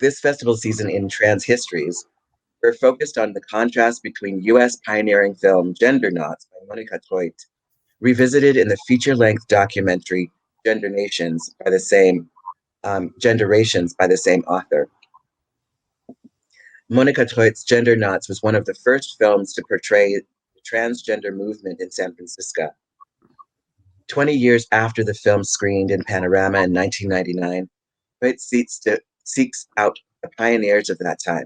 This festival season in Trans Histories, we're focused on the contrast between US pioneering film Gendernauts by Monica Toit, revisited in the feature-length documentary Genderations by the same Genderations by the same author. Monica Toit's Gendernauts was one of the first films to portray the transgender movement in San Francisco. 20 years after the film screened in Panorama in 1999, Toit seeks out the pioneers of that time.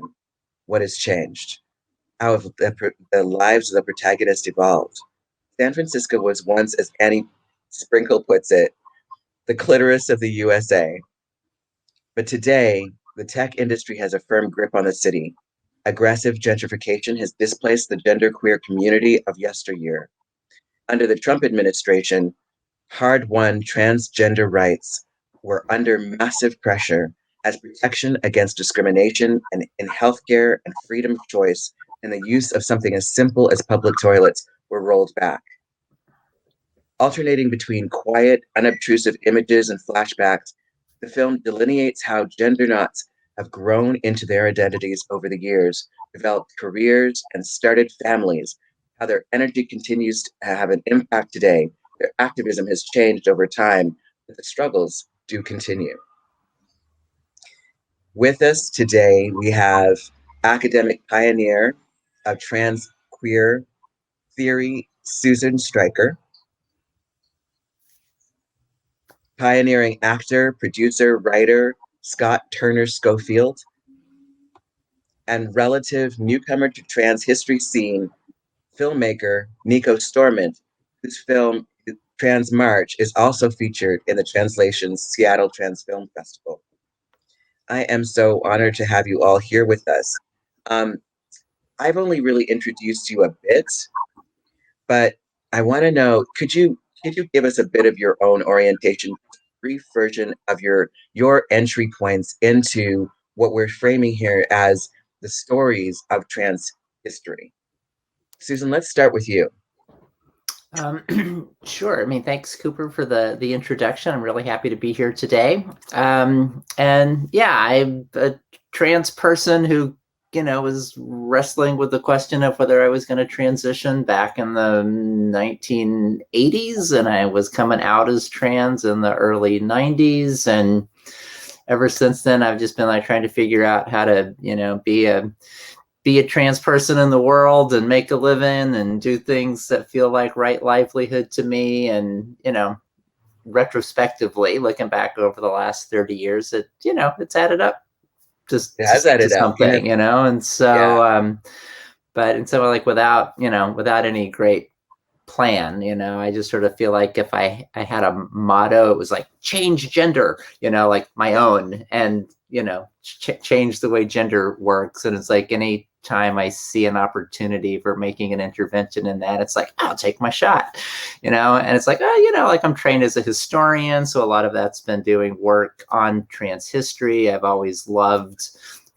What has changed? How have the lives of the protagonist evolved? San Francisco was once, as Annie Sprinkle puts it, the clitoris of the USA. But today, the tech industry has a firm grip on the city. Aggressive gentrification has displaced the genderqueer community of yesteryear. Under the Trump administration, hard-won transgender rights were under massive pressure as protection against discrimination and in healthcare and freedom of choice and the use of something as simple as public toilets were rolled back. Alternating between quiet, unobtrusive images and flashbacks, the film delineates how gendernauts have grown into their identities over the years, developed careers, and started families, how their energy continues to have an impact today. Their activism has changed over time, but the struggles do continue. With us today, we have academic pioneer of trans queer theory, Susan Stryker, pioneering actor, producer, writer, Scott Turner Schofield, and relative newcomer to trans history scene, filmmaker Niko Storment, whose film Trans March is also featured in the Translation's Seattle Trans Film Festival. I am so honored to have you all here with us. I've only really introduced you a bit, but I want to know, could you give us a bit of your own orientation, brief version of your entry points into what we're framing here as the stories of trans history? Susan, let's start with you. Sure. I mean, thanks, Cooper, for the introduction. I'm really happy to be here today. And yeah, I'm a trans person who, was wrestling with the question of whether I was going to transition back in the 1980s, and I was coming out as trans in the early 90s. And ever since then, I've just been like trying to figure out how to, be a trans person in the world and make a living and do things that feel like right livelihood to me. And, retrospectively, looking back over the last 30 years, it's added up to something, and so, yeah. And so like without any great plan, I just sort of feel like if I had a motto, it was like change gender, like my own, and, change the way gender works. And it's like any time I see an opportunity for making an intervention in that, it's like, I'll take my shot, and it's like, like I'm trained as a historian. So a lot of that's been doing work on trans history. I've always loved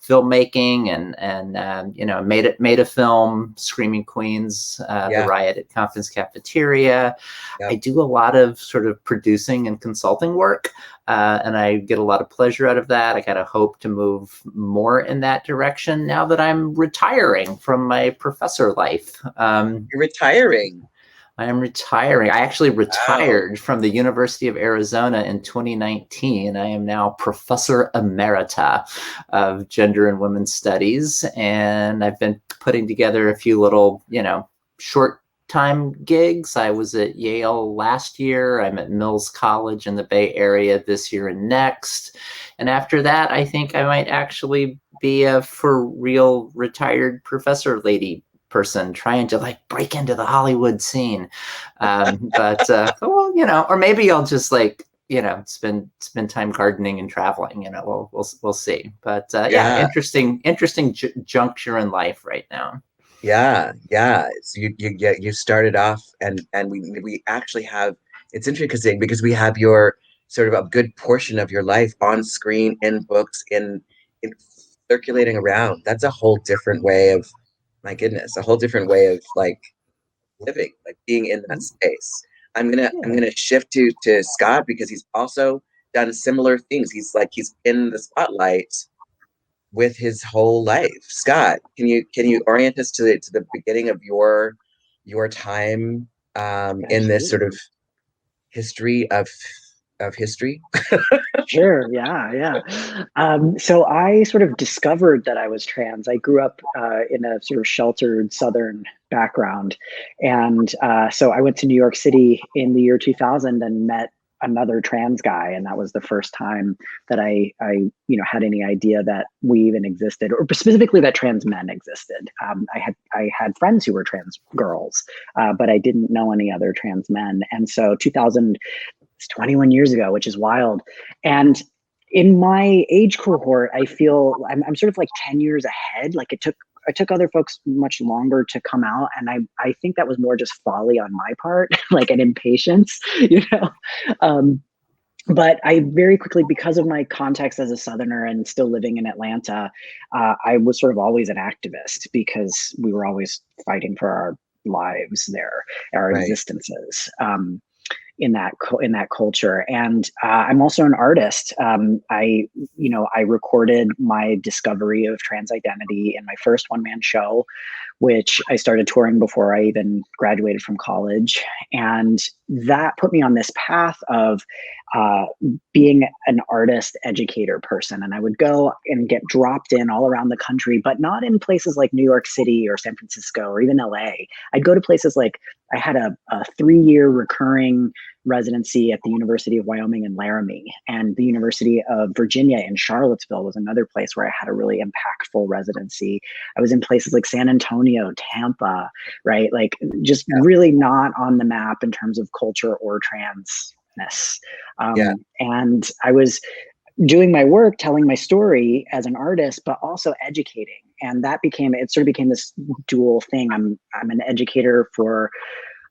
filmmaking and made a film, Screaming Queens, The Riot at Compton's Cafeteria. Yep. I do a lot of sort of producing and consulting work, and I get a lot of pleasure out of that. I kind of hope to move more in that direction now that I'm retiring from my professor life. You're retiring? I am retiring. I actually retired from the University of Arizona in 2019. I am now Professor Emerita of Gender and Women's Studies. And I've been putting together a few little, short time gigs. I was at Yale last year. I'm at Mills College in the Bay Area this year and next. And after that, I think I might actually be a for real retired professor lady person trying to like break into the Hollywood scene. Or maybe I'll just like, spend time gardening and traveling, we'll see. But interesting juncture in life right now. Yeah. So you started off and we actually have, it's interesting because we have your sort of a good portion of your life on screen, in books, in circulating around. That's a whole different way of, my goodness, a whole different way of like living, like being in that space. I'm gonna shift to Scott because he's also done similar things. He's in the spotlight with his whole life. Scott, can you orient us to the beginning of your time in this sort of history of history? Sure. Yeah. So I sort of discovered that I was trans. I grew up in a sort of sheltered Southern background. And so I went to New York City in the year 2000 and met another trans guy. And that was the first time that I had any idea that we even existed, or specifically that trans men existed. I had friends who were trans girls, but I didn't know any other trans men. And so 2000, it's 21 years ago, which is wild. And in my age cohort, I feel I'm sort of like 10 years ahead. Like it took other folks much longer to come out. And I think that was more just folly on my part, like an impatience, you know? But I very quickly, because of my context as a Southerner and still living in Atlanta, I was sort of always an activist because we were always fighting for our lives there, our existences. In that culture. And I'm also an artist. I recorded my discovery of trans identity in my first one-man show, which I started touring before I even graduated from college. And that put me on this path of being an artist educator person. And I would go and get dropped in all around the country, but not in places like New York City or San Francisco or even LA. I'd go to places like, I had a 3-year recurring residency at the University of Wyoming in Laramie, and the University of Virginia in Charlottesville was another place where I had a really impactful residency. I was in places like San Antonio, Tampa, right? Like just really not on the map in terms of culture or transness. And I was doing my work, telling my story as an artist, but also educating. And that sort of became this dual thing. I'm an educator for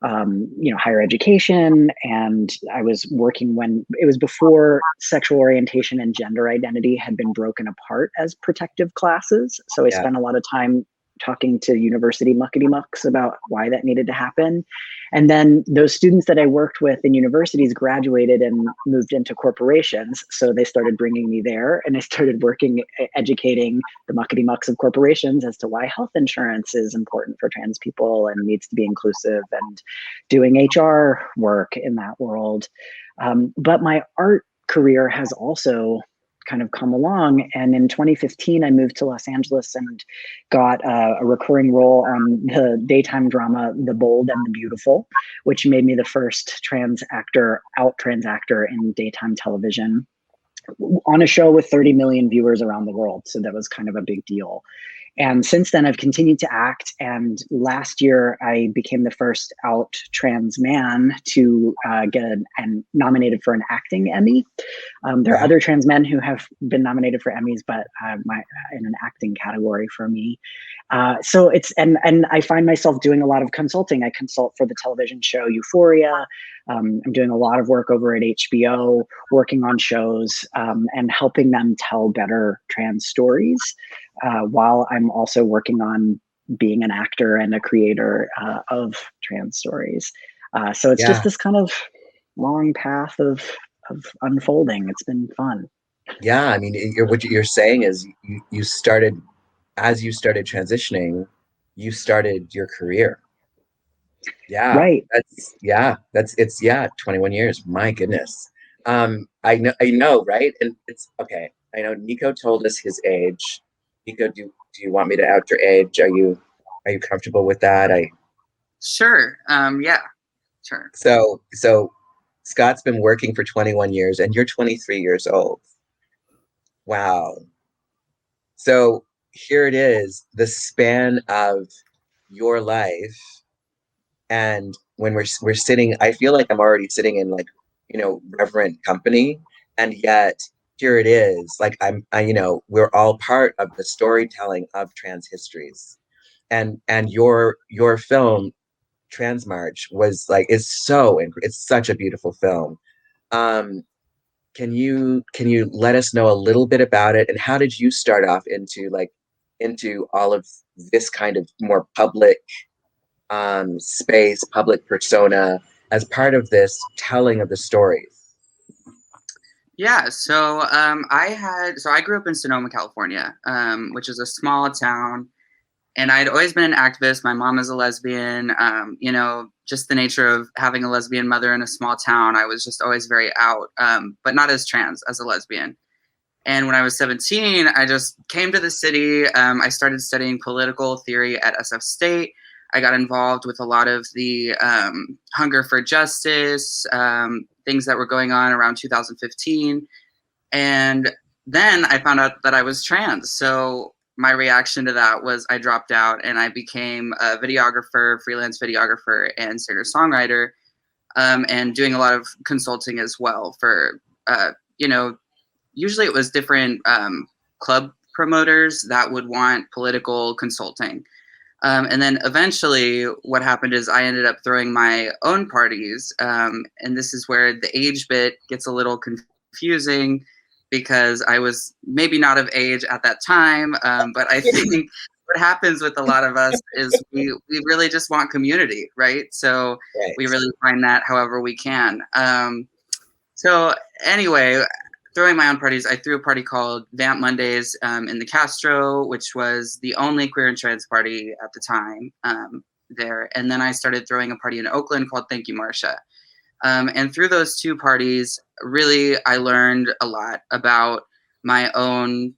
higher education. And I was working when it was before sexual orientation and gender identity had been broken apart as protective classes. So I spent a lot of time talking to university muckety mucks about why that needed to happen. And then those students that I worked with in universities graduated and moved into corporations. So they started bringing me there, and I started educating the muckety mucks of corporations as to why health insurance is important for trans people and needs to be inclusive, and doing HR work in that world. But my art career has also kind of come along. And in 2015, I moved to Los Angeles and got a recurring role on the daytime drama, The Bold and the Beautiful, which made me the first trans actor in daytime television on a show with 30 million viewers around the world. So that was kind of a big deal. And since then, I've continued to act. And last year, I became the first out trans man to get nominated for an acting Emmy. There are other trans men who have been nominated for Emmys, but in an acting category for me. So and I find myself doing a lot of consulting. I consult for the television show Euphoria. I'm doing a lot of work over at HBO, working on shows and helping them tell better trans stories, while I'm also working on being an actor and a creator of trans stories. So it's just this kind of long path of unfolding. It's been fun. Yeah, I mean, what you're saying is you started, as you started transitioning, you started your career. Yeah, right. It's 21 years. My goodness. I know, right? And it's okay. I know Niko told us his age. Niko, do you want me to out your age? Are you comfortable with that? Sure. Yeah, sure. So Scott's been working for 21 years and you're 23 years old. Wow. So here it is, the span of your life. And when we're sitting, I feel like I'm already sitting in like, reverent company. And yet here it is, like we're all part of the storytelling of trans histories. And your film, Trans March, was like, it's such a beautiful film. Can you let us know a little bit about it, and how did you start off into all of this kind of more public space, public persona, as part of this telling of the stories? Yeah, so I grew up in Sonoma, California, which is a small town, and I'd always been an activist. My mom is a lesbian. Just the nature of having a lesbian mother in a small town, I was just always very out, but not as trans, as a lesbian. And when I was 17, I just came to the city. I started studying political theory at SF State. I got involved with a lot of the hunger for justice, things that were going on around 2015. And then I found out that I was trans. So my reaction to that was I dropped out and I became a videographer, freelance videographer, and singer-songwriter, and doing a lot of consulting as well for, usually it was different club promoters that would want political consulting. And then eventually what happened is I ended up throwing my own parties. And this is where the age bit gets a little confusing because I was maybe not of age at that time. But I think what happens with a lot of us is we really just want community, right? So we really find that however we can. So anyway, throwing my own parties, I threw a party called Vamp Mondays in the Castro, which was the only queer and trans party at the time there. And then I started throwing a party in Oakland called Thank You, Marsha. And through those two parties, really, I learned a lot about my own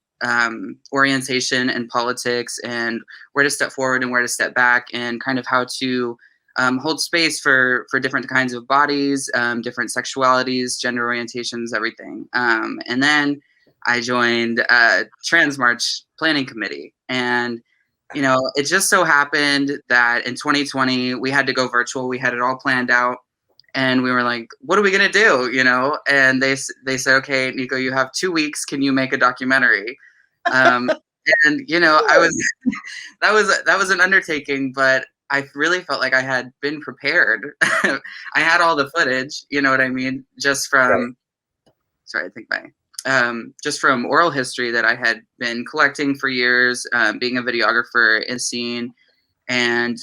orientation and politics and where to step forward and where to step back and kind of how to hold space for different kinds of bodies, different sexualities, gender orientations, everything. And then I joined Trans March Planning Committee. And, it just so happened that in 2020, we had to go virtual. We had it all planned out. And we were like, what are we going to do? And they said, okay, Niko, you have 2 weeks. Can you make a documentary? And, I was, that was an undertaking, but I really felt like I had been prepared. I had all the footage, you know what I mean? Just from, just from oral history that I had been collecting for years, being a videographer in scene, and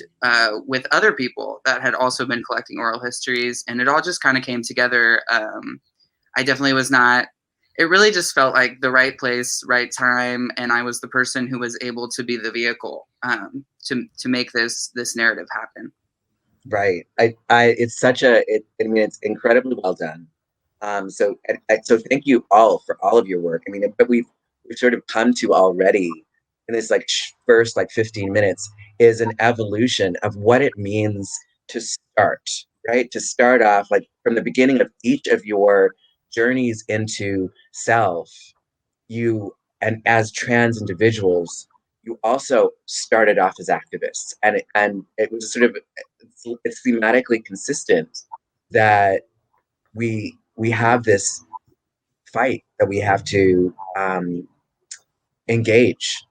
with other people that had also been collecting oral histories. And it all just kind of came together. I definitely was not, it really just felt like the right place, right time. And I was the person who was able to be the vehicle to make this narrative happen. Right. It's it's incredibly well done. So thank you all for all of your work. But we've sort of come to already in this first 15 minutes is an evolution of what it means to start, right? To start off from the beginning of each of your journeys into self, and as trans individuals, you also started off as activists, and it was sort of it's thematically consistent that we have this fight that we have to engage.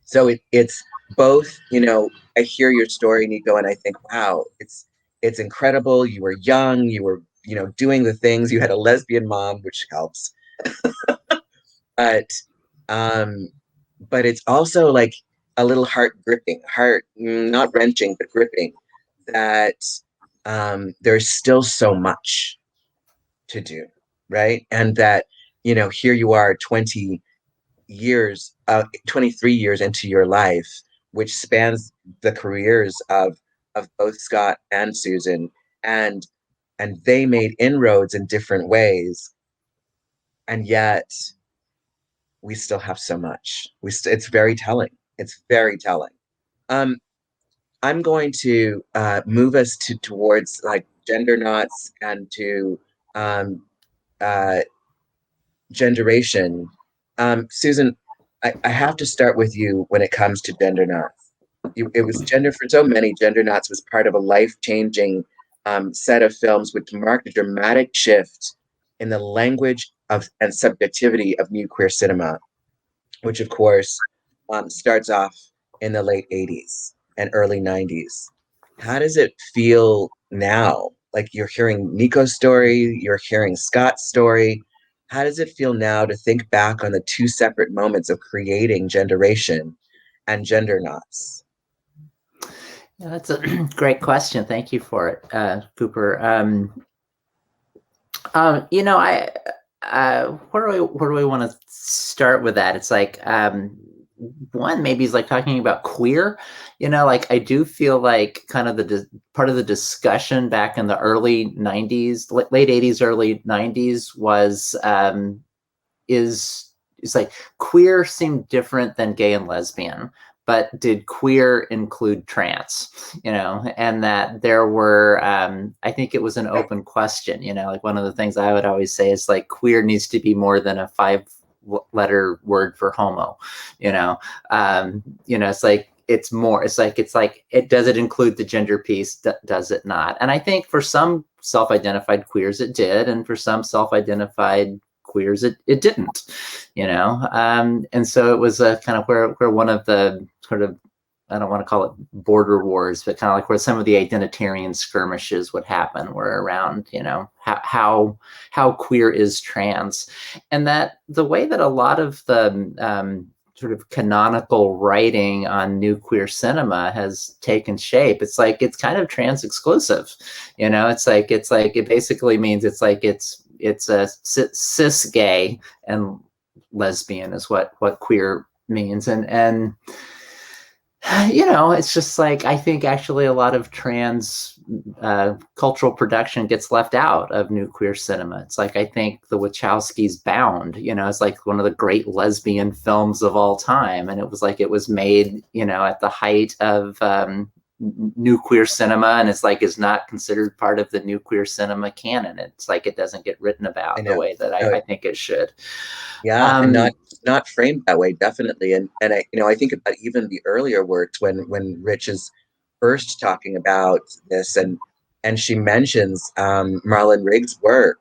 So it's both, I hear your story, Niko, and I think, wow, it's incredible. You were young, you were, doing the things. You had a lesbian mom, which helps. But it's also like a little heart not wrenching, but gripping, that there's still so much to do, right? And that, here you are 23 years into your life, which spans the careers of both Scott and Susan, and they made inroads in different ways, and yet we still have so much. It's very telling. It's very telling. I'm going to move us towards Gendernauts and to Genderation. Susan, I have to start with you when it comes to Gendernauts. It was for so many. Gendernauts was part of a life-changing set of films which marked a dramatic shift in the language and subjectivity of new queer cinema, which of course starts off in the late 80s and early 90s. How does it feel now? You're hearing Niko's story, you're hearing Scott's story. How does it feel now to think back on the two separate moments of creating Genderation and Gendernauts? Yeah, that's a great question. Thank you for it, Cooper. where do we want to start with that? It's like, one maybe is like talking about queer, like I do feel like kind of the part of the discussion back in the early 90s, late 80s, early 90s was is like queer seemed different than gay and lesbian, but did queer include trans? And that there were, I think it was an open question. Like one of the things I would always say is like queer needs to be more than a 5-letter word for homo. It's like it's more. It's like it does it include the gender piece? Does it not? And I think for some self-identified queers it did, and for some self-identified queers it didn't. And so it was a kind of where one of the sort of, I don't want to call it border wars, but kind of like where some of the identitarian skirmishes would happen were around, how queer is trans, and that the way that a lot of the sort of canonical writing on new queer cinema has taken shape. It's like it's kind of trans exclusive. It's like it basically means it's a cis gay and lesbian is what queer means, and it's just like I think actually a lot of trans cultural production gets left out of new queer cinema. It's like I think the Wachowskis' Bound, it's like one of the great lesbian films of all time, and it was made at the height of new queer cinema, and it's like is not considered part of the new queer cinema canon. It's like it doesn't get written about the way that I think it should. Yeah, and not framed that way, definitely. And I think about even the earlier works when Rich is first talking about this, and she mentions Marlon Riggs' work,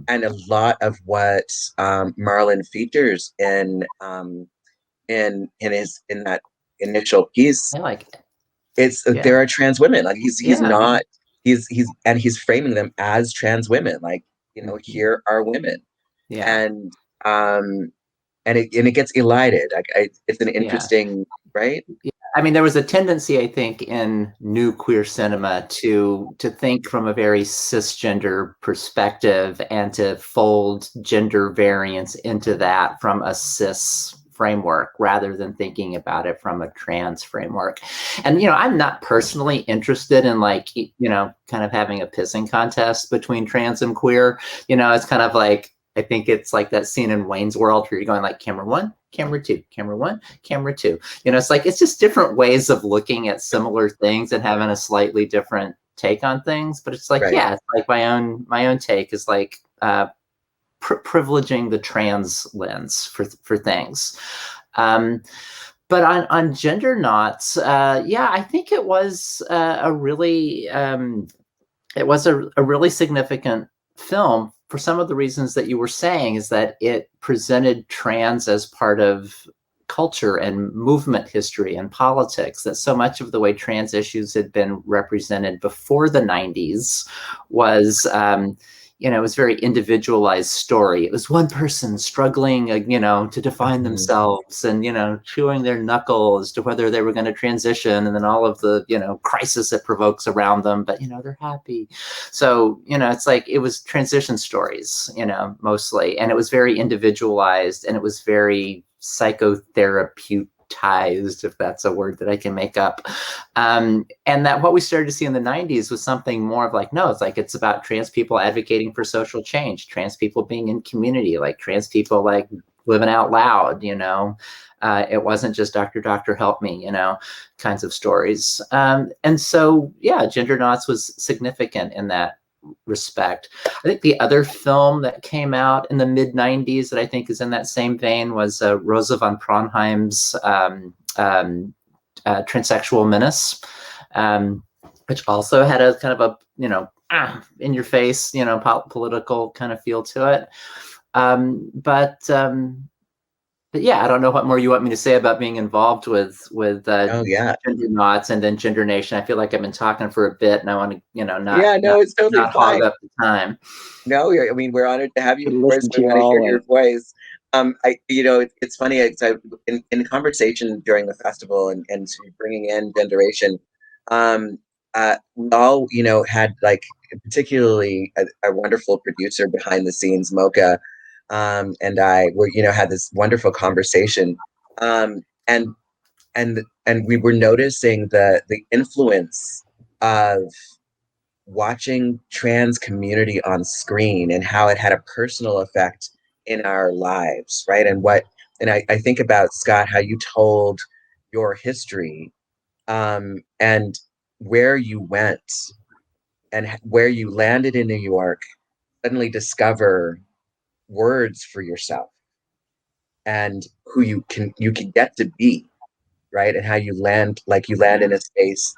and a lot of what Marlon features in that initial piece. I like it. There are trans women. Like he's framing them as trans women. Like, here are women. Yeah. And it gets elided. It's an interesting, right? Yeah. I mean, there was a tendency, I think, in new queer cinema to think from a very cisgender perspective and to fold gender variance into that from a cis framework rather than thinking about it from a trans framework. And, I'm not personally interested in kind of having a pissing contest between trans and queer. It's kind of like, I think it's like that scene in Wayne's World where you're going like camera 1, camera 2, camera 1, camera 2. It's like, it's just different ways of looking at similar things and having a slightly different take on things. But it's like, right. Yeah, it's like my own take is like privileging the trans lens for things. But on Gendernauts, I think it was a really significant film for some of the reasons that you were saying, is that it presented trans as part of culture and movement history and politics, that so much of the way trans issues had been represented before the 90s was, it was very individualized story. It was one person struggling, to define themselves and, chewing their knuckle as to whether they were going to transition, and then all of the, crisis it provokes around them, but, they're happy. So, it's like, it was transition stories, mostly, and it was very individualized, and it was very psychotherapeutic, if that's a word that I can make up. And that what we started to see in the 90s was something more of like, no, it's about trans people advocating for social change, trans people being in community, like trans people like living out loud, it wasn't just doctor help me, kinds of stories. And so, Gendernauts was significant in that respect. I think the other film that came out in the mid 90s that I think is in that same vein was Rosa von Braunheim's Transsexual Menace, which also had a kind of a, in your face, political kind of feel to it. But yeah, I don't know what more you want me to say about being involved with Gendernauts and then Gendernation. I feel like I've been talking for a bit, and I want to, it's totally not hog up the time. No, I mean, we're honored to have you. Of course, we want to hear your voice. It's funny. In conversation during the festival and bringing in Genderation, we all, had like particularly a wonderful producer behind the scenes, Mocha. and I were, had this wonderful conversation, and and we were noticing the influence of watching trans community on screen and how it had a personal effect in our lives, right? And I think about, Scott, how you told your history, and where you went and where you landed in New York, suddenly discover words for yourself and who you can get to be, right? And how you land, like you land in a space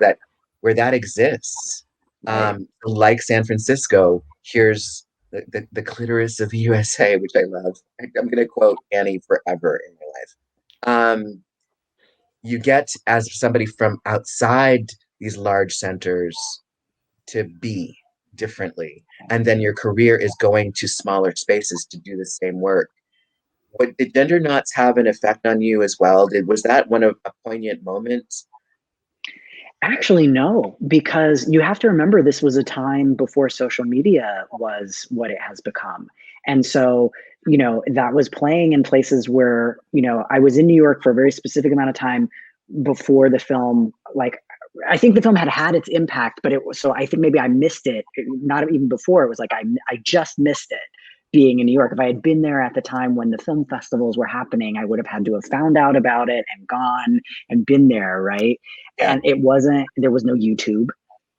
where that exists. Right. Like San Francisco, here's the clitoris of the USA, which I love. I'm going to quote Annie forever in my life. You get, as somebody from outside these large centers, to be differently. And then your career is going to smaller spaces to do the same work. Did Gendernauts have an effect on you as well? Was that one of a poignant moment? Actually, no, because you have to remember this was a time before social media was what it has become. And so, that was playing in places where, I was in New York for a very specific amount of time before the film. Like, I think the film had its impact, but so I think maybe I missed it. Not even before, it was like I just missed it being in New York. If I had been there at the time when the film festivals were happening, I would have had to have found out about it and gone and been there, right? Yeah. And there was no YouTube.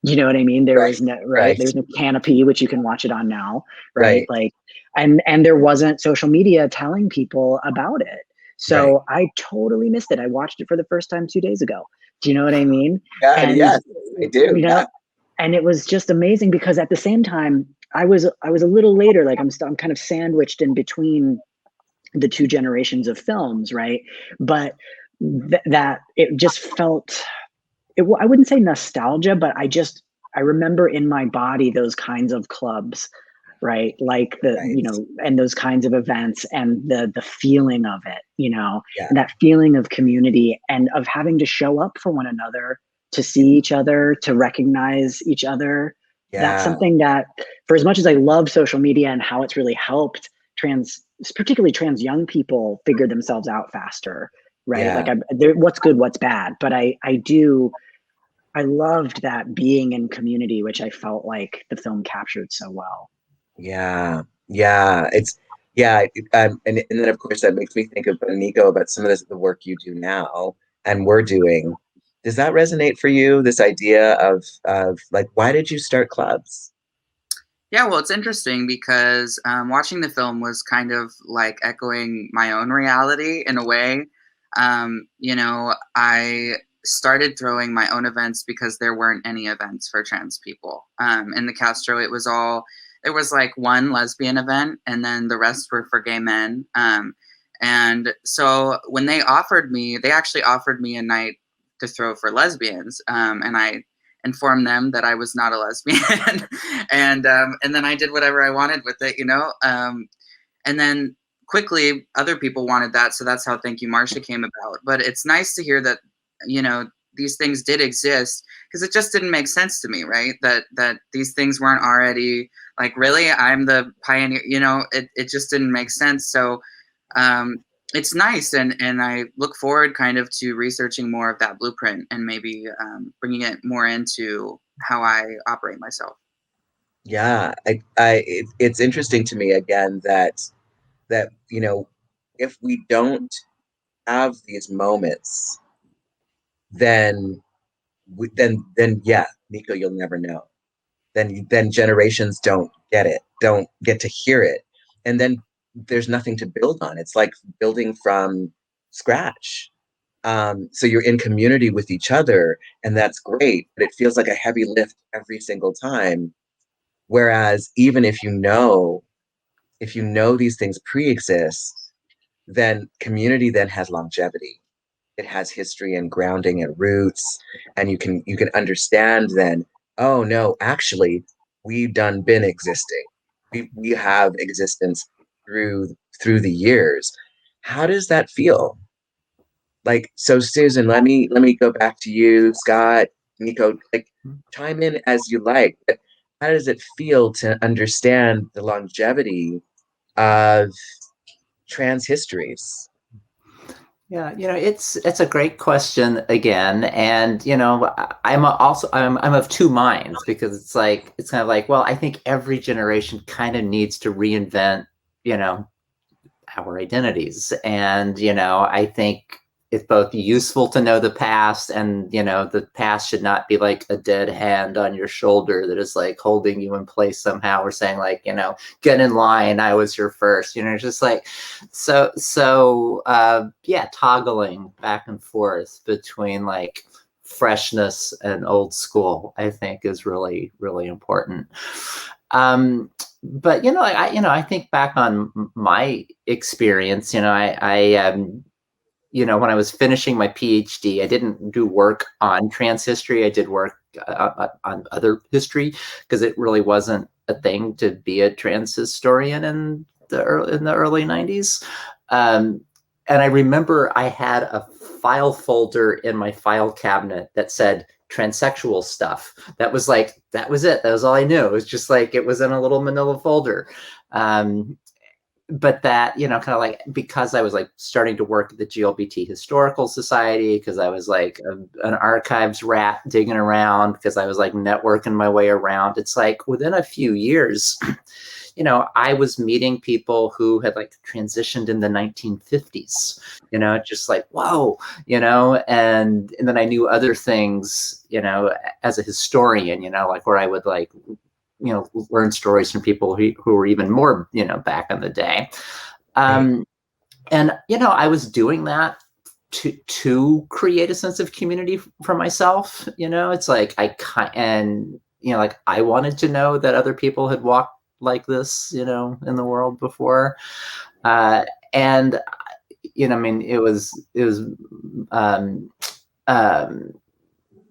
You know what I mean? There was no, right? There's no Canopy, which you can watch it on now, right? Like, and there wasn't social media telling people about it. So I totally missed it. I watched it for the first time 2 days ago. Do you know what I mean? And yes, I do. And it was just amazing because at the same time, I was a little later. Like I'm kind of sandwiched in between the two generations of films, right? But that it just felt. I wouldn't say nostalgia, but I remember in my body those kinds of clubs, right? Like and those kinds of events and the feeling of it, and that feeling of community and of having to show up for one another, to see each other, to recognize each other. Yeah. That's something that, for as much as I love social media and how it's really helped particularly trans young people figure themselves out faster, right? Yeah. Like what's good, what's bad, but I loved that being in community, which I felt like the film captured so well. Yeah. And then of course that makes me think of Niko, about some of the work you do now and we're doing. Does that resonate for you? This idea of like, why did you start clubs? Yeah, well, it's interesting because watching the film was kind of like echoing my own reality in a way. I started throwing my own events because there weren't any events for trans people. In the Castro, it was like one lesbian event, and then the rest were for gay men. And so when they actually offered me a night to throw for lesbians, and I informed them that I was not a lesbian, and then I did whatever I wanted with it, and then quickly other people wanted that, so that's how Thank You Marsha came about. But it's nice to hear that these things did exist, because it just didn't make sense to me, right? That these things weren't already, like, really, I'm the pioneer, it just didn't make sense. So it's nice, and I look forward kind of to researching more of that blueprint and maybe bringing it more into how I operate myself. Yeah, it's interesting to me again that if we don't have these moments, then yeah, Niko, you'll never know. Then generations don't get to hear it, and then there's nothing to build on. It's like building from scratch. So you're in community with each other, and that's great, but it feels like a heavy lift every single time. Whereas even if you know these things pre-exist, then community then has longevity. It has history and grounding and roots, and you can understand then, oh no, actually we've been existing. We have existence through the years. How does that feel? Like, so Susan, let me go back to you, Scott, Niko, like, chime in as you like. But how does it feel to understand the longevity of trans histories? Yeah, it's a great question again, and I'm of two minds, because it's kind of like, well, I think every generation kind of needs to reinvent our identities, and I think it's both useful to know the past, and the past should not be like a dead hand on your shoulder that is like holding you in place somehow, or saying like, get in line, I was here first, just like, yeah, toggling back and forth between like freshness and old school, I think, is really, really important. But I think back on my experience. When I was finishing my PhD, I didn't do work on trans history. I did work on other history, because it really wasn't a thing to be a trans historian in the early 90s. And I remember I had a file folder in my file cabinet that said transsexual stuff. That was it. That was all I knew. It was just like, it was in a little manila folder. But that, kind of like, because I was like starting to work at the GLBT Historical Society, because I was like an archives rat digging around, because I was like networking my way around. It's like within a few years, I was meeting people who had like transitioned in the 1950s, just like, whoa, and then I knew other things, as a historian, like where I would like, learn stories from people who were even more, back in the day. And, I was doing that to create a sense of community for myself. It's like, like I wanted to know that other people had walked like this, in the world before. And, I mean, it was,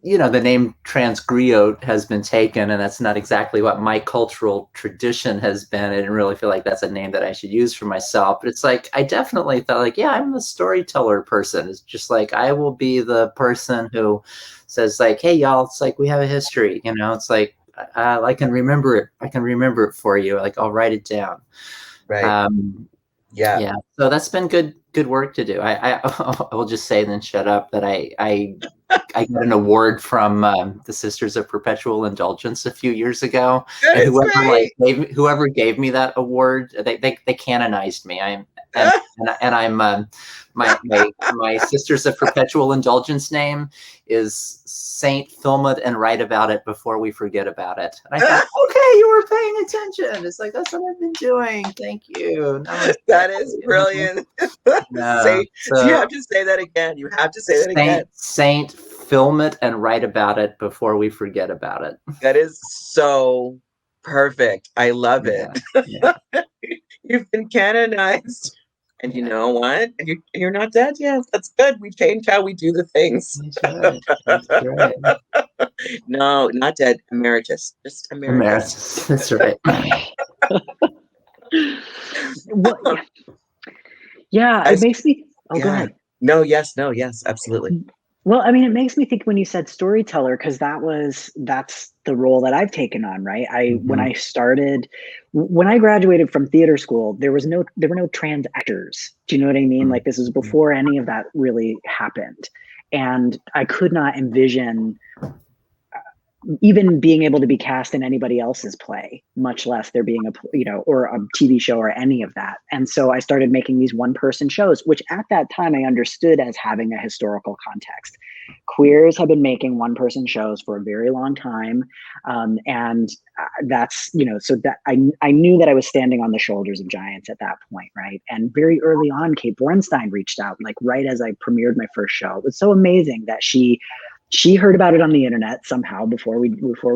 the name trans griot has been taken, and that's not exactly what my cultural tradition has been. I didn't really feel like that's a name that I should use for myself, but it's like, I definitely thought like, yeah, I'm the storyteller person. It's just like, I will be the person who says like, hey y'all, it's like, we have a history, it's like, I can remember it. I can remember it for you. Like, I'll write it down. Right. Yeah. So that's been good work to do. I will just say, and then shut up, that I got an award from the Sisters of Perpetual Indulgence a few years ago. And whoever gave me that award, they canonized me. I'm my Sisters of Perpetual Indulgence name is Saint Film It and Write About It Before We Forget About It. And I thought, okay, you were paying attention. It's like, that's what I've been doing. Thank you. That is brilliant. So you have to say that again. You have to say that again. Saint Film It and Write About It Before We Forget About It. That is so perfect. I love it. Yeah. You've been canonized. And you know what? You're not dead yet. That's good. We changed how we do the things. That's right. No, not dead. Emeritus. Just emeritus. That's right. It makes me... go ahead. No, yes, absolutely. Well, I mean, it makes me think when you said storyteller, because that's the role that I've taken on, right? When I graduated from theater school, there were no trans actors. Do you know what I mean? Like, this was before any of that really happened. And I could not envision even being able to be cast in anybody else's play, much less there being or a TV show or any of that. And so I started making these one-person shows, which at that time I understood as having a historical context. Queers have been making one-person shows for a very long time. And that's, so that I knew that I was standing on the shoulders of giants at that point, right? And very early on, Kate Bornstein reached out, like right as I premiered my first show. It was so amazing that she heard about it on the internet somehow before we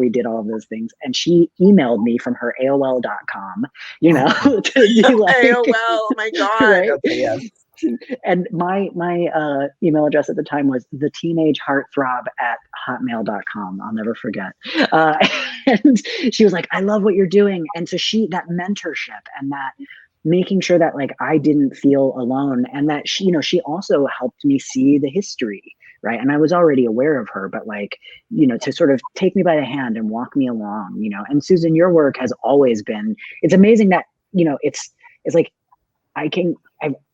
did all of those things. And she emailed me from her AOL.com, to be like, AOL, oh my God. Right? Okay, yes. And my email address at the time was theteenageheartthrob@hotmail.com. I'll never forget. And she was like, I love what you're doing. And so that mentorship and that making sure that like I didn't feel alone, and that she also helped me see the history. Right. And I was already aware of her, but like, to sort of take me by the hand and walk me along, and Susan, your work has always been, it's amazing that, it's like, I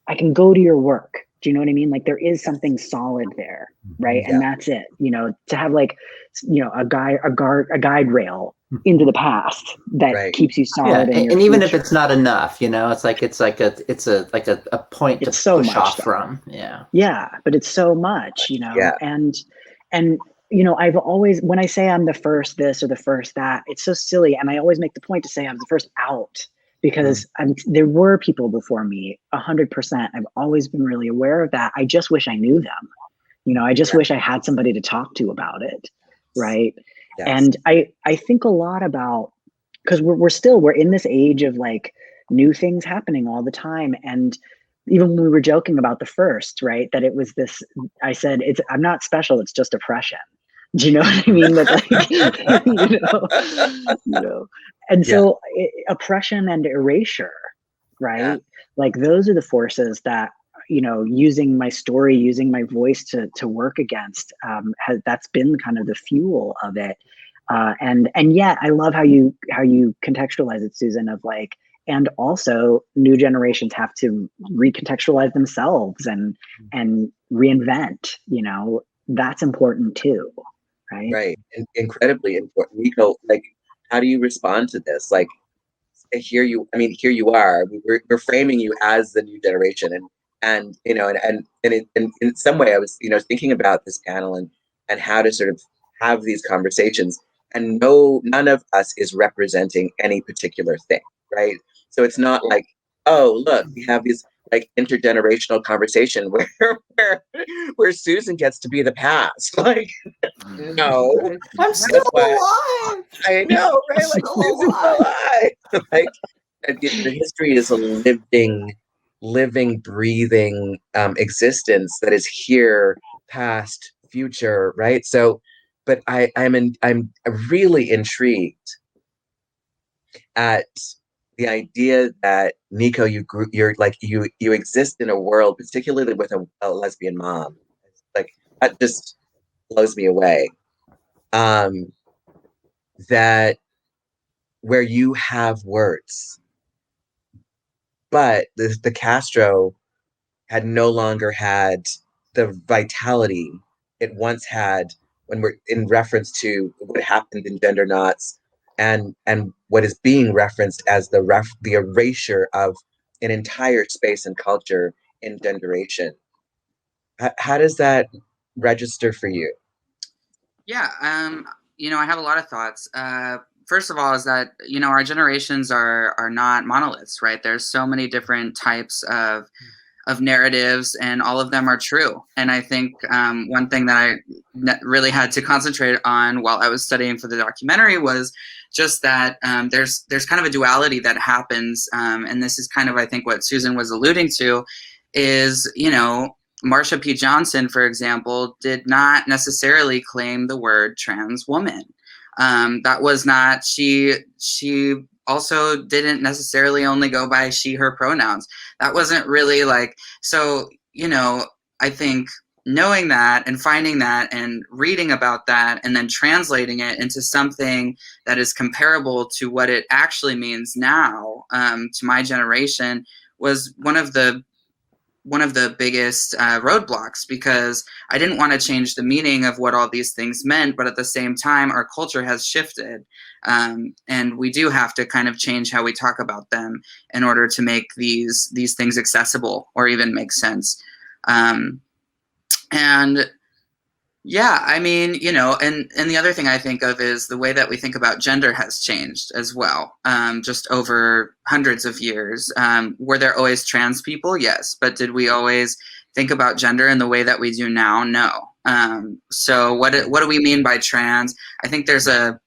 I can go to your work. Do you know what I mean? Like there is something solid there, right? And that's it. You know, to have like, you know, a guide rail into the past that keeps you solid in your and even if future. it's not enough, you know, it's like a point It's to so push off stuff. from. But it's so much, you know. And you know, I've always, when I say I'm the first this or the first that, it's so silly, and I always make the point to say I'm the first out, because there were people before me, 100%. I've always been really aware of that. I just wish I knew them. You know, I just wish I had somebody to talk to about it, right? And I think a lot about, because we're in this age of like new things happening all the time. And even when we were joking about the first, right, that it was this, I said, I'm not special, it's just oppression. Do you know what I mean? That like, you know, and so oppression and erasure, right? Like those are the forces that, you know, using my story, using my voice to work against, that's been kind of the fuel of it. And yet I love how you contextualize it, Susan, of like, and also new generations have to recontextualize themselves and reinvent, you know, that's important too. Right. Incredibly important. Niko, like, how do you respond to this? Like, here you are, we're framing you as the new generation, and you know, and in some way I was, you know, thinking about this panel and how to sort of have these conversations, and none of us is representing any particular thing, right? So it's not like, oh, look, we have these like intergenerational conversation where Susan gets to be the past. Like, no, I'm still alive. I know, right? Like Susan's alive. Like the history is a living, breathing existence that is here, past, future, right? So, but I'm really intrigued at the idea that Niko, you exist in a world, particularly with a lesbian mom. Like that just blows me away. That where you have words, but the Castro had no longer had the vitality it once had, when we're in reference to what happened in Gendernauts and what is being referenced as the erasure of an entire space and culture in Genderation. How does that register for you? You know, I have a lot of thoughts. First of all, is that, you know, our generations are not monoliths, right? There's so many different types of narratives, and all of them are true. And I think one thing that I really had to concentrate on while I was studying for the documentary was just that there's kind of a duality that happens, and this is kind of, I think, what Susan was alluding to, is, you know, Marsha P. Johnson, for example, did not necessarily claim the word trans woman. That was not, she also didn't necessarily only go by she, her pronouns. That wasn't really like, so, you know, I think knowing that and finding that and reading about that and then translating it into something that is comparable to what it actually means now, to my generation, was one of the biggest roadblocks, because I didn't want to change the meaning of what all these things meant, but at the same time, our culture has shifted, and we do have to kind of change how we talk about them in order to make these things accessible or even make sense. And yeah, I mean, you know, and the other thing I think of is the way that we think about gender has changed as well, just over hundreds of years. Were there always trans people? Yes. But did we always think about gender in the way that we do now? No. So what do we mean by trans? I think there's a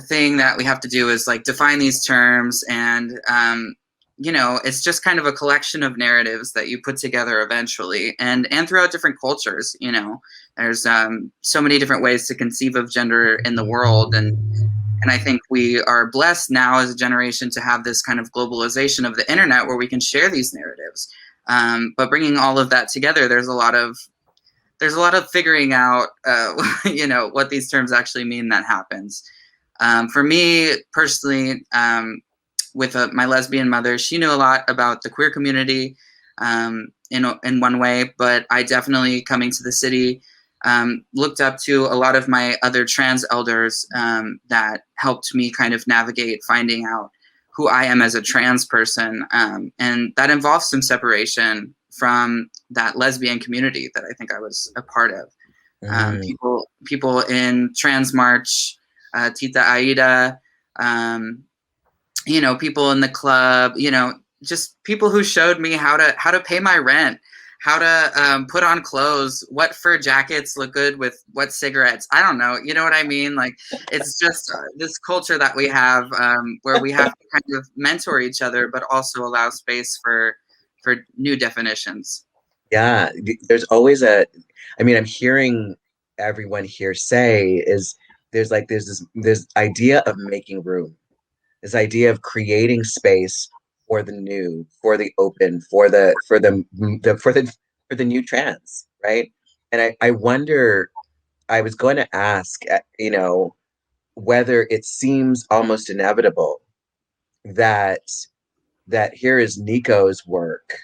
thing that we have to do is like define these terms, and you know, it's just kind of a collection of narratives that you put together eventually, and throughout different cultures. You know, there's so many different ways to conceive of gender in the world, and I think we are blessed now as a generation to have this kind of globalization of the internet where we can share these narratives. But bringing all of that together, there's a lot of figuring out, you know, what these terms actually mean that happens. For me personally, with my lesbian mother, she knew a lot about the queer community. in one way, but I definitely, coming to the city, looked up to a lot of my other trans elders that helped me kind of navigate finding out who I am as a trans person. And that involves some separation from that lesbian community that I think I was a part of. People in Trans March, Tita Aida, people in the club, just people who showed me how to pay my rent, how to put on clothes, what fur jackets look good with what cigarettes. I don't know. You know what I mean? Like, it's just this culture that we have where we have to kind of mentor each other, but also allow space for new definitions. Yeah, there's always I'm hearing everyone here say there's this idea of making room, this idea of creating space for the new, for the open, for the new trans, right? And I wonder, I was going to ask, whether it seems almost inevitable that here is Niko's work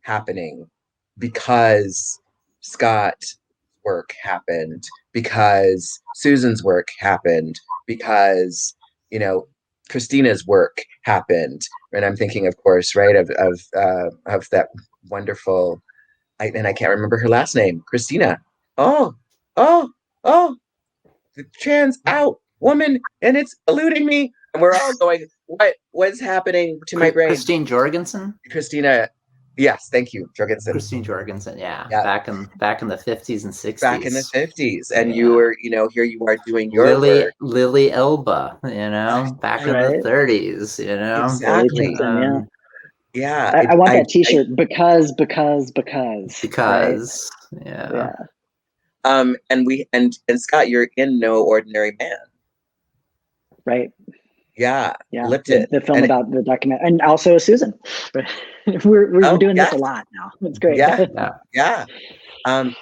happening because Scott's work happened, because Susan's work happened, because Christina's work happened. And I'm thinking, of course, right, of that wonderful, and I can't remember her last name, Christina. Oh, the trans out woman, and it's eluding me. And we're all going, what's happening to my brain? Christine Jorgensen? Christina, yes, thank you, Jorgensen. Christine Jorgensen, yeah. Back in the 50s and 60s. Back in the 50s. And you were, here you are doing your work. Lily Elba, back in the 30s, Exactly. Yeah. I want that t-shirt because. Because, right? Yeah. And Scott, you're in No Ordinary Man. Right. Yeah. The film about the document, and also Susan. we're doing this a lot now. It's great. Yeah. And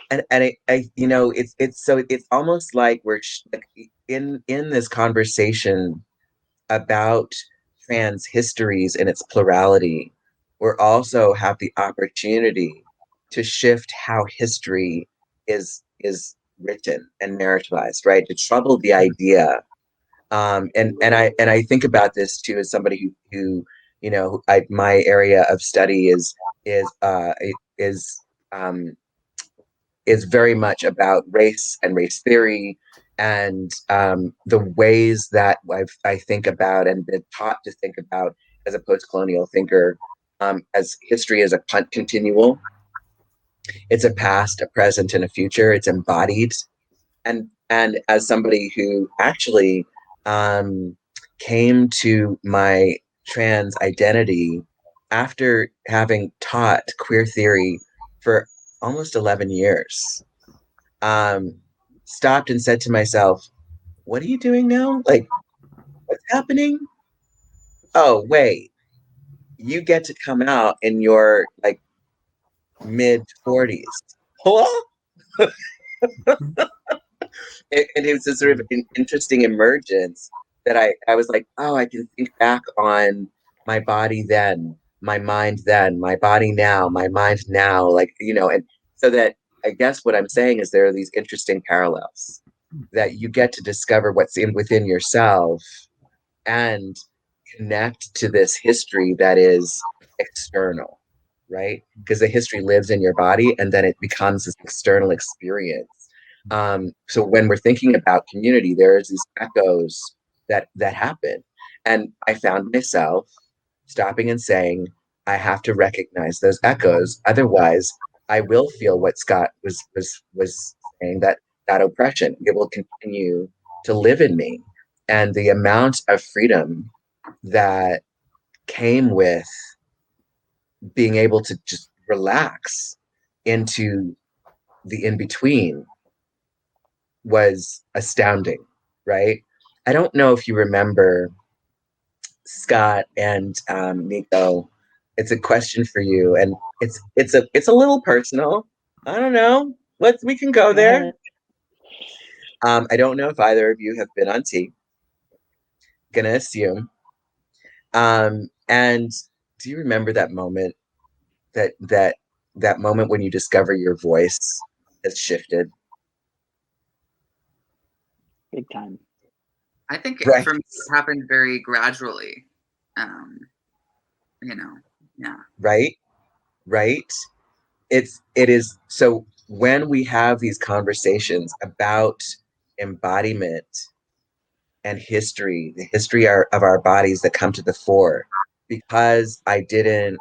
it's almost like we're in this conversation about trans histories and its plurality. We also have the opportunity to shift how history is written and narrativized, right? To trouble the idea. And I think about this too as somebody who my area of study is very much about race and race theory, and the ways that I think about and been taught to think about as a post-colonial thinker, as history is a continual. It's a past, a present, and a future. It's embodied, and as somebody who actually came to my trans identity after having taught queer theory for almost 11 years, stopped and said to myself, what are you doing now? Like, what's happening? Oh, wait, you get to come out in your mid 40s. Hello? And it was a sort of an interesting emergence that I was like, oh, I can think back on my body then, my mind then, my body now, my mind now, and so that I guess what I'm saying is there are these interesting parallels that you get to discover what's within yourself and connect to this history that is external, right? Because the history lives in your body and then it becomes this external experience. So when we're thinking about community, there's these echoes that happen. And I found myself stopping and saying, I have to recognize those echoes. Otherwise, I will feel what Scott was saying, that oppression, it will continue to live in me. And the amount of freedom that came with being able to just relax into the in-between was astounding, right? I don't know if you remember, Scott and Niko. It's a question for you, and it's a little personal. I don't know. We can go there. I don't know if either of you have been on T. Gonna assume. And do you remember that moment that moment when you discover your voice has shifted? Big time. I think Right. for me, it happened very gradually. Yeah. Right. It is. So when we have these conversations about embodiment and history, the history of our bodies that come to the fore, because I didn't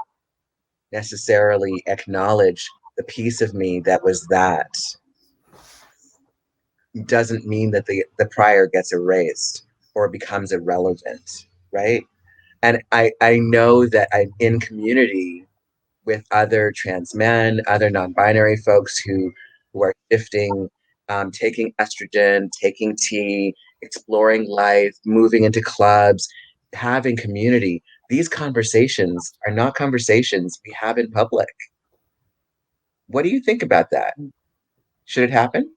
necessarily acknowledge the piece of me that was that, doesn't mean that the prior gets erased or becomes irrelevant, right? And I know that I'm in community with other trans men, other non-binary folks who are shifting, taking estrogen, taking tea, exploring life, moving into clubs, having community. These conversations are not conversations we have in public. What do you think about that? Should it happen?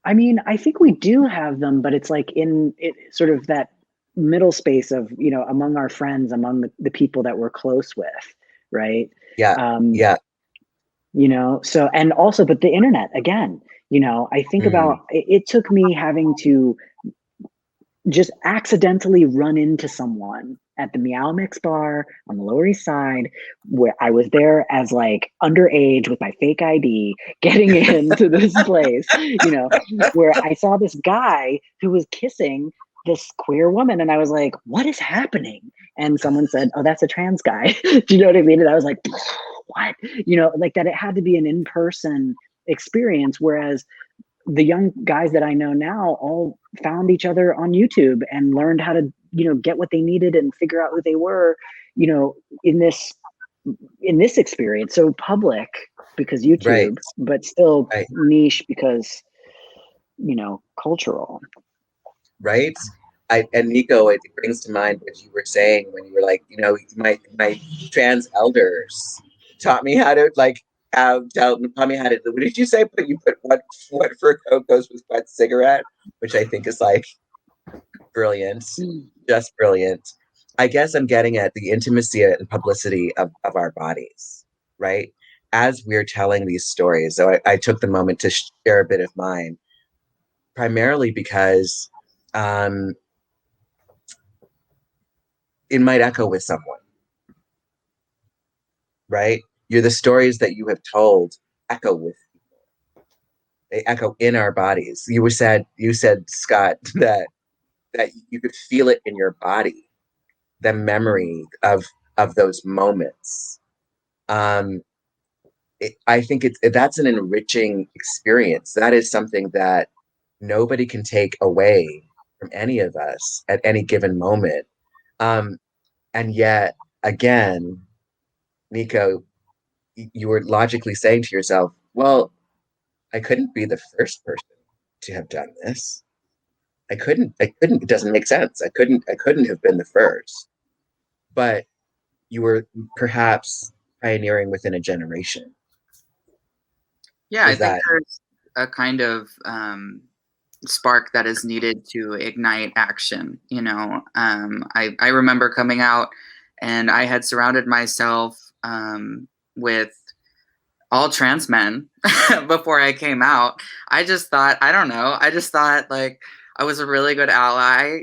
I mean, I think we do have them, but it's like in it sort of that middle space of, among our friends, among the people that we're close with, right? Yeah. Yeah. So, and also, but the internet, again, I think about it took me having to just accidentally run into someone at the Meow Mix bar on the Lower East Side, where I was there as like underage with my fake ID, getting into this place, where I saw this guy who was kissing this queer woman, and I was like, what is happening? And someone said, oh, that's a trans guy. Do you know what I mean? And I was like, what? Like that it had to be an in-person experience, whereas the young guys that I know now all found each other on YouTube and learned how to, get what they needed and figure out who they were, in this experience. So public because YouTube, Right. but still Right. niche because, cultural. Right. And Niko, it brings to mind what you were saying when you were like, my trans elders taught me how to taught me how to. What did you say? But you put what fur coat goes with what cigarette, which I think is like brilliant, just brilliant. I guess I'm getting at the intimacy and publicity of our bodies, right? As we're telling these stories. So I took the moment to share a bit of mine, primarily because it might echo with someone, right? The stories that you have told echo with people. They echo in our bodies. You said, Scott, that you could feel it in your body, the memory of those moments. I think that's an enriching experience. That is something that nobody can take away from any of us at any given moment. And yet, again, Niko, you were logically saying to yourself, well, I couldn't be the first person to have done this. I couldn't, it doesn't make sense. I couldn't have been the first. But you were perhaps pioneering within a generation. Yeah, I think there's a kind of spark that is needed to ignite action. I remember coming out and I had surrounded myself with all trans men before I came out. I just thought, I don't know, like I was a really good ally,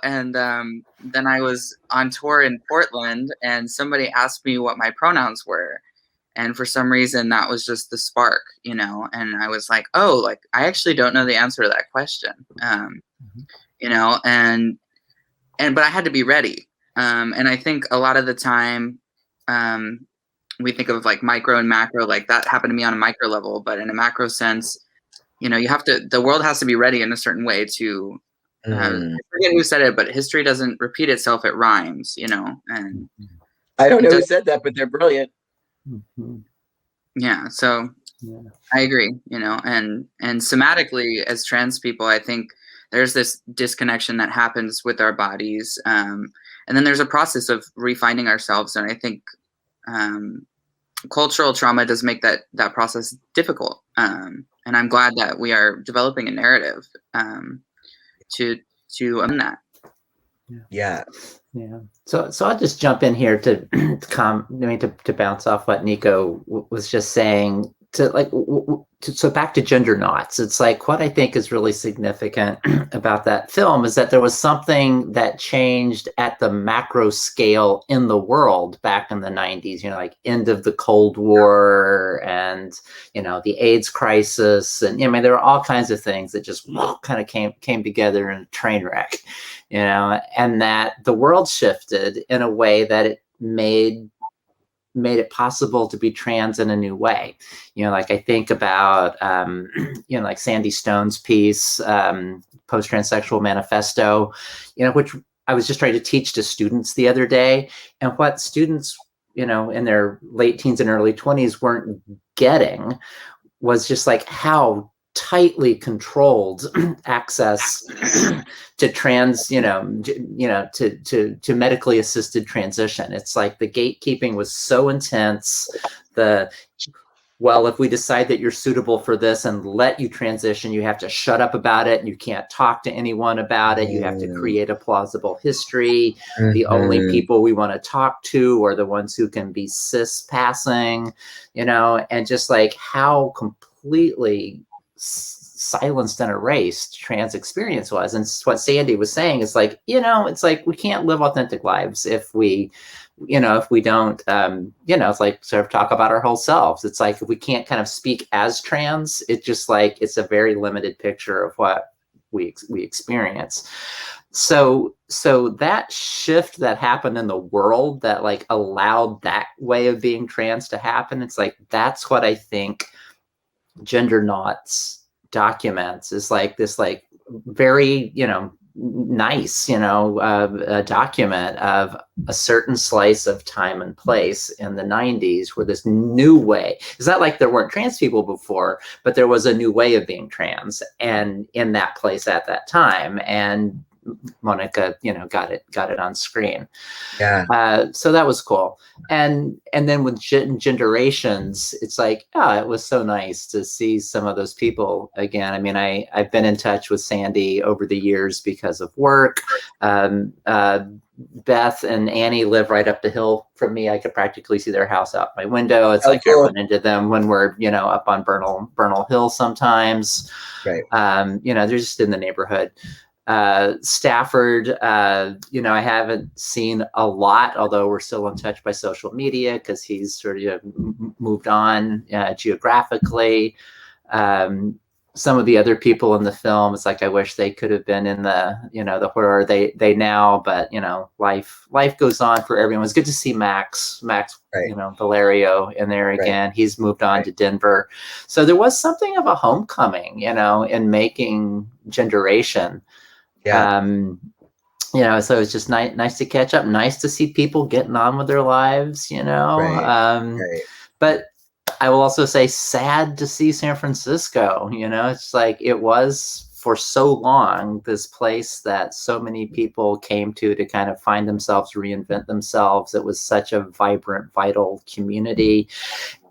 and then I was on tour in Portland and somebody asked me what my pronouns were. And for some reason that was just the spark, and I was like, oh, like I actually don't know the answer to that question. But I had to be ready. And I think a lot of the time, we think of like micro and macro, like that happened to me on a micro level, but in a macro sense, the world has to be ready in a certain way to, I forget who said it, but history doesn't repeat itself, it rhymes, and I don't know who said that, but they're brilliant. Yeah. So I agree, and somatically as trans people, I think there's this disconnection that happens with our bodies. And then there's a process of refinding ourselves. And I think, cultural trauma does make that process difficult. And I'm glad that we are developing a narrative to end that. Yeah. So I'll just jump in here to bounce off what Niko was just saying. So back to Gendernauts. It's like what I think is really significant about that film is that there was something that changed at the macro scale in the world back in the 90s, like end of the Cold War and, the AIDS crisis. And there were all kinds of things that just kind of came together in a train wreck, and that the world shifted in a way that it made it possible to be trans in a new way. Like I think about, like Sandy Stone's piece, Post-Transsexual Manifesto, which I was just trying to teach to students the other day. And what students, in their late teens and early 20s weren't getting was just like how tightly controlled access to trans, to medically assisted transition. It's like the gatekeeping was so intense. If we decide that you're suitable for this and let you transition, you have to shut up about it. And you can't talk to anyone about it. You have to create a plausible history. The only people we want to talk to are the ones who can be cis passing, and just like how completely silenced and erased trans experience was. And what Sandy was saying is like, it's like we can't live authentic lives if we don't, it's like sort of talk about our whole selves. It's like if we can't kind of speak as trans, it's just like it's a very limited picture of what we experience. So that shift that happened in the world that like allowed that way of being trans to happen, it's like that's what I think Gendernauts documents is like this like very nice a document of a certain slice of time and place in the 90s where this new way, it's not like there weren't trans people before, but there was a new way of being trans and in that place at that time. And Monica, got it on screen. Yeah. So that was cool. And then with Genderations, it's like, it was so nice to see some of those people again. I mean, I've been in touch with Sandy over the years because of work. Beth and Annie live right up the hill from me. I could practically see their house out my window. It's like cool. I run into them when we're, up on Bernal Hill sometimes. Right. They're just in the neighborhood. Stafford, I haven't seen a lot, although we're still in touch by social media because he's sort of moved on geographically. Some of the other people in the film, it's like I wish they could have been in the where are they now, but life goes on for everyone. It's good to see Max, right. Valerio in there again. Right. He's moved on to Denver. So there was something of a homecoming, in making Genderation. Yeah. So it's just nice to catch up, nice to see people getting on with their lives, Right. Right. But I will also say sad to see San Francisco, it's like it was for so long this place that so many people came to kind of find themselves, reinvent themselves. It was such a vibrant, vital community.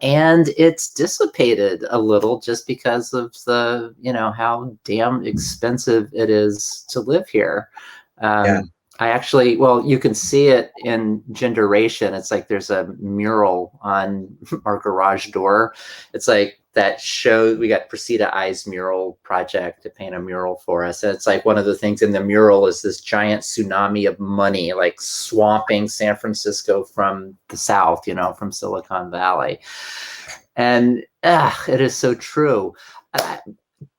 And it's dissipated a little just because of the, how damn expensive it is to live here. I actually, you can see it in Genderation. It's like there's a mural on our garage door. It's like that show, we got Priscilla I's mural project to paint a mural for us. And it's like one of the things in the mural is this giant tsunami of money, like swamping San Francisco from the south, from Silicon Valley. And it is so true.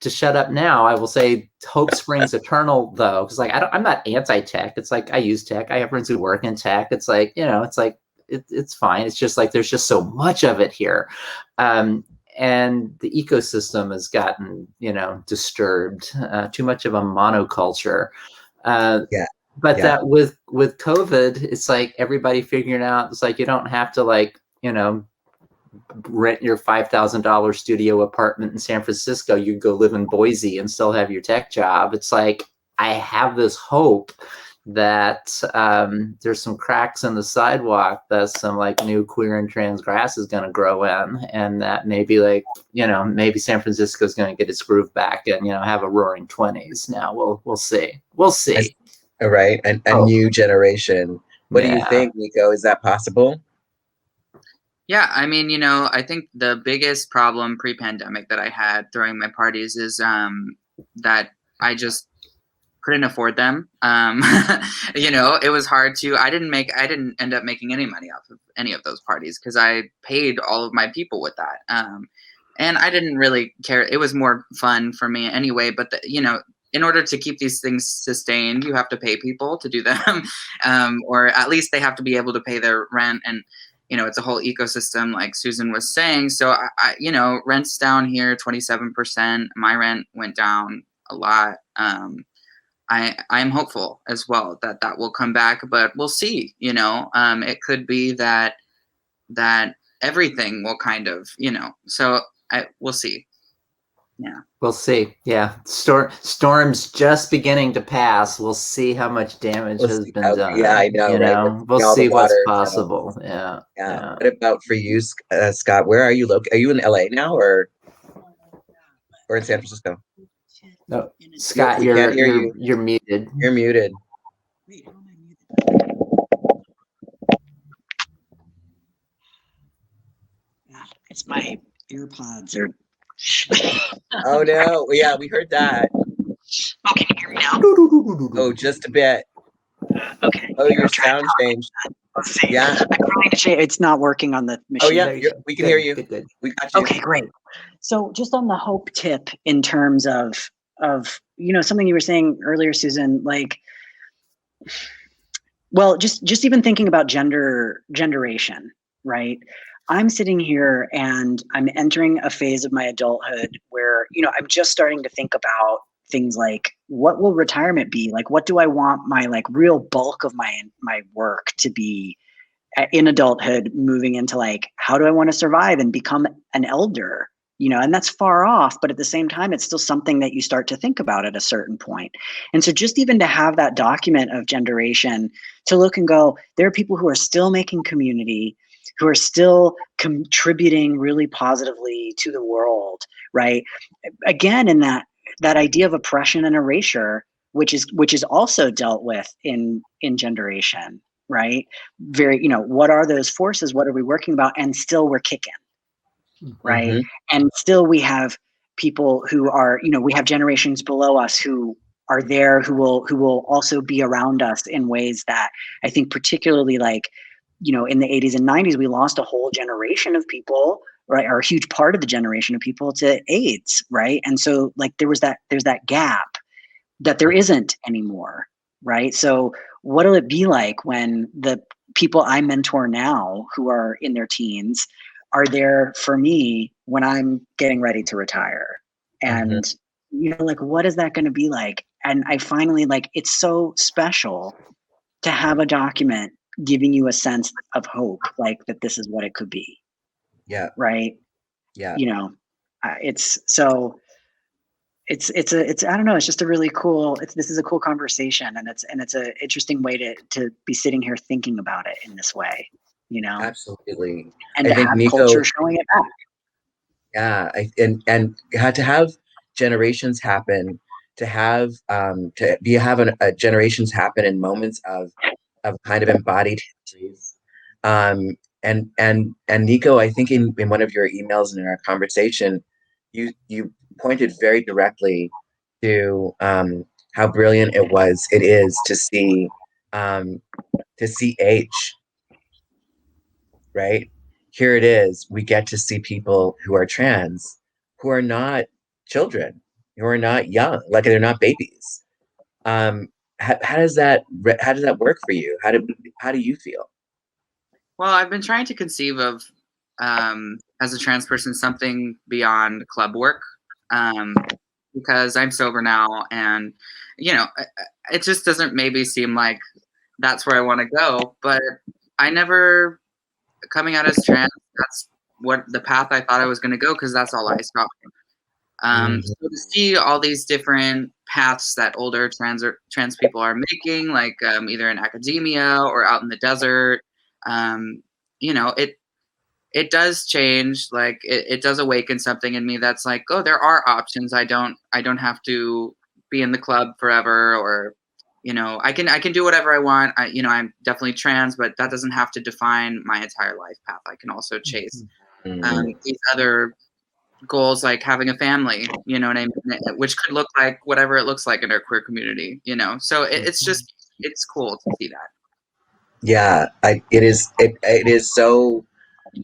To shut up now, I will say hope springs eternal, though, because like I'm not anti-tech. It's like I use tech. I have friends who work in tech. It's like it's fine. It's just like there's just so much of it here, and the ecosystem has gotten disturbed. Too much of a monoculture. But that with COVID, it's like everybody figuring out. It's like you don't have to rent your $5,000 studio apartment in San Francisco. You go live in Boise and still have your tech job. It's like I have this hope that there's some cracks in the sidewalk that some like new queer and trans grass is going to grow in, and that maybe maybe San Francisco is going to get its groove back and have a roaring 20s. Now we'll see. right? A new generation. What do you think, Niko? Is that possible? Yeah, I mean, I think the biggest problem pre-pandemic that I had throwing my parties is that I just couldn't afford them. It was hard to. I didn't end up making any money off of any of those parties because I paid all of my people with that. And I didn't really care. It was more fun for me anyway. But in order to keep these things sustained, you have to pay people to do them, or at least they have to be able to pay their rent. And it's a whole ecosystem, like Susan was saying. So I rent's down here 27%. My rent went down a lot. I'm hopeful as well that will come back, but we'll see. It could be that everything will kind of, so we'll see. Yeah, we'll see. Yeah, storm's just beginning to pass. We'll see how much damage has been done. Yeah, I know. Right? We'll see what's possible. Yeah. What about for you, Scott? Where are you located? Are you in LA now, or in San Francisco? No, Scott, you're muted. You're muted. It's my earpods are. Oh no! Yeah, we heard that. Oh, can you hear me now? Oh, just a bit. Okay. Oh, your sound changed. Let's see. Yeah. I'm trying to change. It's not working on the machine. Oh yeah, we can hear you. Good. We got you. Okay, great. So just on the hope tip in terms of something you were saying earlier, Susan, like, well, just even thinking about generation, right? I'm sitting here and I'm entering a phase of my adulthood where, I'm just starting to think about things like, what will retirement be? Like, what do I want my like real bulk of my work to be in adulthood, moving into like, how do I want to survive and become an elder? And that's far off, but at the same time, it's still something that you start to think about at a certain point. And so just even to have that document of generation to look and go, there are people who are still making community, who are still contributing really positively to the world, right? Again, in that idea of oppression and erasure, which is also dealt with in Generation, right? Very, what are those forces? What are we working about? And still we're kicking. Right. Mm-hmm. And still we have people who are, we have generations below us who are there, who will also be around us in ways that I think particularly like, in the 80s and 90s, we lost a whole generation of people, right? Or a huge part of the generation of people to AIDS. Right. And so like there's that gap that there isn't anymore. Right. So what'll it be like when the people I mentor now who are in their teens are there for me when I'm getting ready to retire? And, like, what is that going to be like? And I finally, like, it's so special to have a document giving you a sense of hope, like that this is what it could be. Yeah. Right. Yeah. It's I don't know. It's just a really cool, this is a cool conversation, and it's an interesting way to be sitting here thinking about it in this way. Absolutely. And I think have Niko, culture showing it back. Yeah, and had to have generations happen, to have generations happen in moments of kind of embodied histories. And Niko, I think in one of your emails in our conversation, you pointed very directly to how brilliant it is to see age. Right? Here it is. We get to see people who are trans, who are not children, who are not young, like they're not babies. How does that work for you? How do you feel? Well, I've been trying to conceive of as a trans person something beyond club work, because I'm sober now, and it just doesn't maybe seem like that's where I want to go. But I never. Coming out as trans, that's what the path I thought I was going to go, because that's all I saw. So to see all these different paths that older trans people are making, like either in academia or out in the desert, it does change. Like it does awaken something in me that's like, oh, there are options. I don't have to be in the club forever, or I can do whatever I want. I'm definitely trans, but that doesn't have to define my entire life path. I can also chase these other goals, like having a family, you know what I mean, which could look like whatever it looks like in our queer community, so it's cool to see that. Yeah, it is so,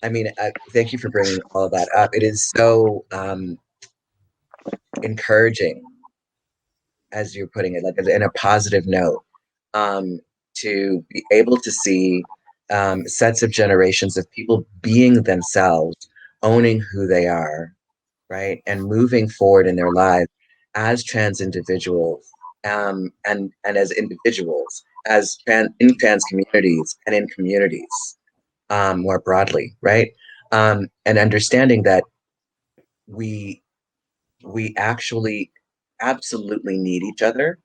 I mean, thank you for bringing all of that up. It is so encouraging, as you're putting it, like in a positive note, to be able to see sets of generations of people being themselves, owning who they are, right, and moving forward in their lives as trans individuals, and as individuals, as in trans communities and in communities, more broadly, right, and understanding that we actually absolutely need each other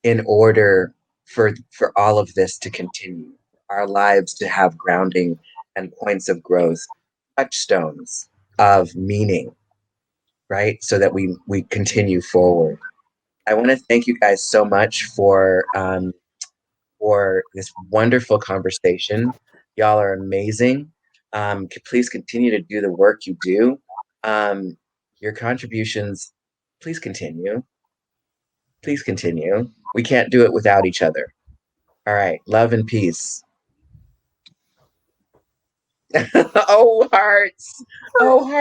in order for all of this to continue, our lives to have grounding and points of growth, touchstones of meaning, right? So that we continue forward. I want to thank you guys so much for this wonderful conversation. Y'all are amazing. Please continue to do the work you do. Your contributions, please continue. Please continue. We can't do it without each other. All right. Love and peace. Oh, hearts. Oh, hearts.